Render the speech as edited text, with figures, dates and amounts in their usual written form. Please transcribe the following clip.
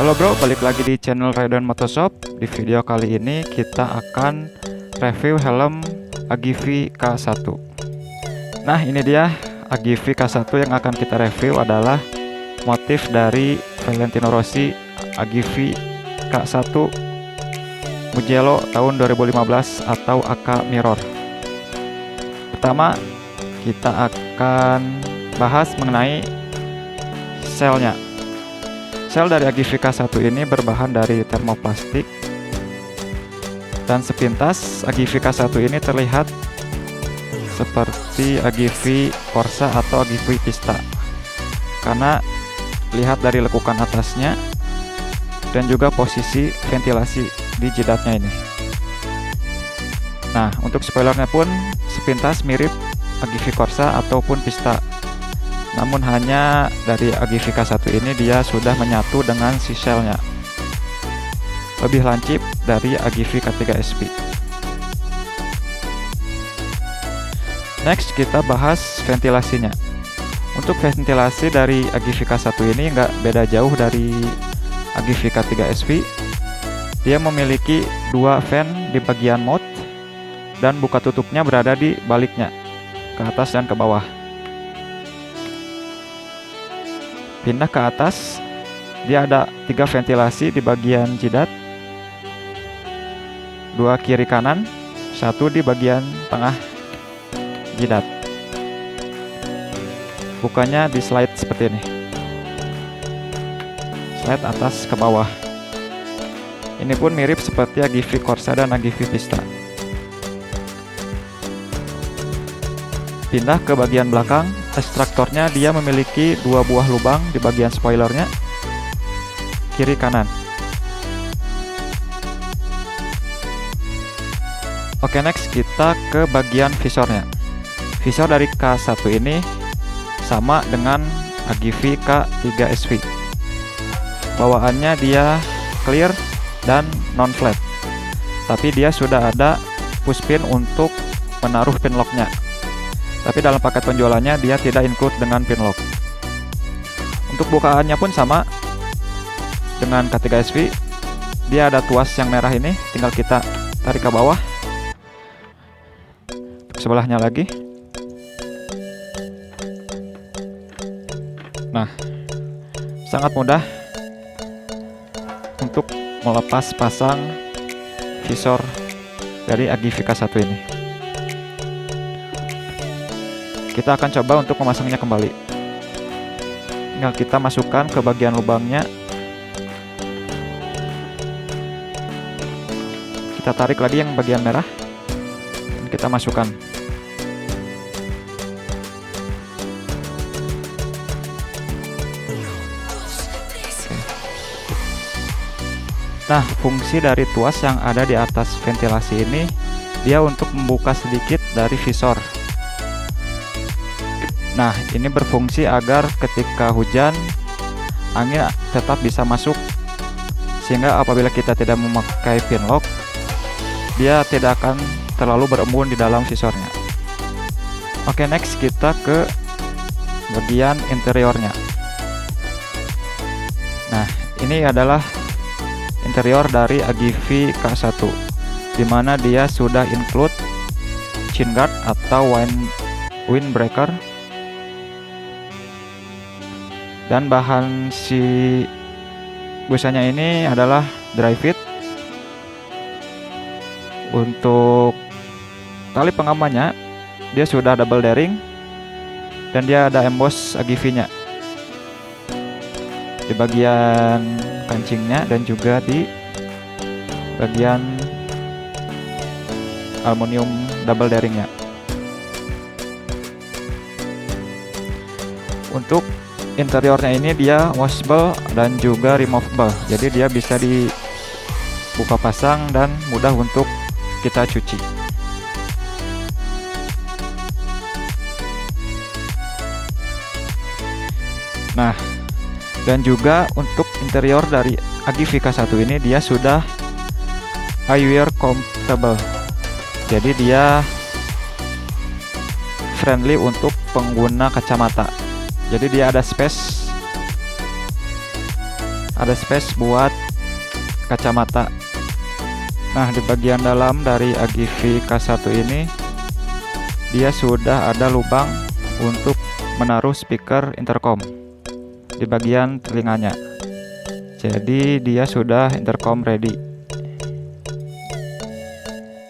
Halo bro, balik lagi di channel Raiden Motoshop. Di video kali ini kita akan review helm AGV K1. Nah ini dia AGV K1 yang akan kita review adalah motif dari Valentino Rossi AGV K1 Mugello tahun 2015 atau AK Mirror. Pertama kita akan bahas mengenai selnya. Sel dari AGV K1 ini berbahan dari termoplastik, dan sepintas AGV K1 ini terlihat seperti AGV Corsa atau AGV Pista karena lihat dari lekukan atasnya dan juga posisi ventilasi di jidatnya ini. Nah, untuk spoilernya pun sepintas mirip AGV Corsa ataupun Pista. Namun hanya dari AGV K1 ini dia sudah menyatu dengan si selnya. Lebih lancip dari AGV K3 SP. Next kita bahas ventilasinya. Untuk ventilasi dari AGV K1 ini nggak beda jauh dari AGV K3 SP. Dia memiliki dua fan di bagian mouth dan buka tutupnya berada di baliknya, ke atas dan ke bawah. Pindah ke atas, dia ada 3 ventilasi di bagian jidat, 2 kiri kanan, 1 di bagian tengah jidat. Bukanya di slide seperti ini, slide atas ke bawah. Ini pun mirip seperti AGV Corsa dan AGV Pista. Pindah ke bagian belakang, ekstraktornya dia memiliki 2 buah lubang di bagian spoilernya, kiri kanan. Oke, next kita ke bagian visornya. Visor dari K1 ini sama dengan AGV K3 SV. Bawaannya dia clear dan non flat, tapi dia sudah ada push pin untuk menaruh pin locknya. Tapi dalam paket penjualannya dia tidak include dengan pin lock. Untuk bukaannya pun sama dengan K3 SV. Dia ada tuas yang merah ini, tinggal kita tarik ke bawah. Sebelahnya lagi. Nah, sangat mudah untuk melepas pasang visor dari AGV K1 ini. Kita akan coba untuk memasangnya kembali. Tinggal kita masukkan ke bagian lubangnya. Kita tarik lagi yang bagian merah dan kita masukkan. Nah, fungsi dari tuas yang ada di atas ventilasi ini, dia untuk membuka sedikit dari visor. Nah, ini berfungsi agar ketika hujan, angin tetap bisa masuk, sehingga apabila kita tidak memakai pin lock, dia tidak akan terlalu berembun di dalam visornya. Oke, next kita ke bagian interiornya. Nah, ini adalah interior dari AGV K1, dimana dia sudah include chin guard atau windbreaker. Dan bahan si busanya ini adalah dry fit. Untuk tali pengamannya dia sudah double daring dan dia ada emboss AGV-nya di bagian kancingnya dan juga di bagian aluminium double daringnya. Untuk interiornya ini dia washable dan juga removable, jadi dia bisa dibuka pasang dan mudah untuk kita cuci. Nah, dan juga untuk interior dari AGV K1 ini dia sudah eyewear compatible, jadi dia friendly untuk pengguna kacamata. Jadi dia ada space ada space buat kacamata. Nah, di bagian dalam dari AGV K1 ini dia sudah ada lubang untuk menaruh speaker intercom di bagian telinganya. Jadi dia sudah intercom ready.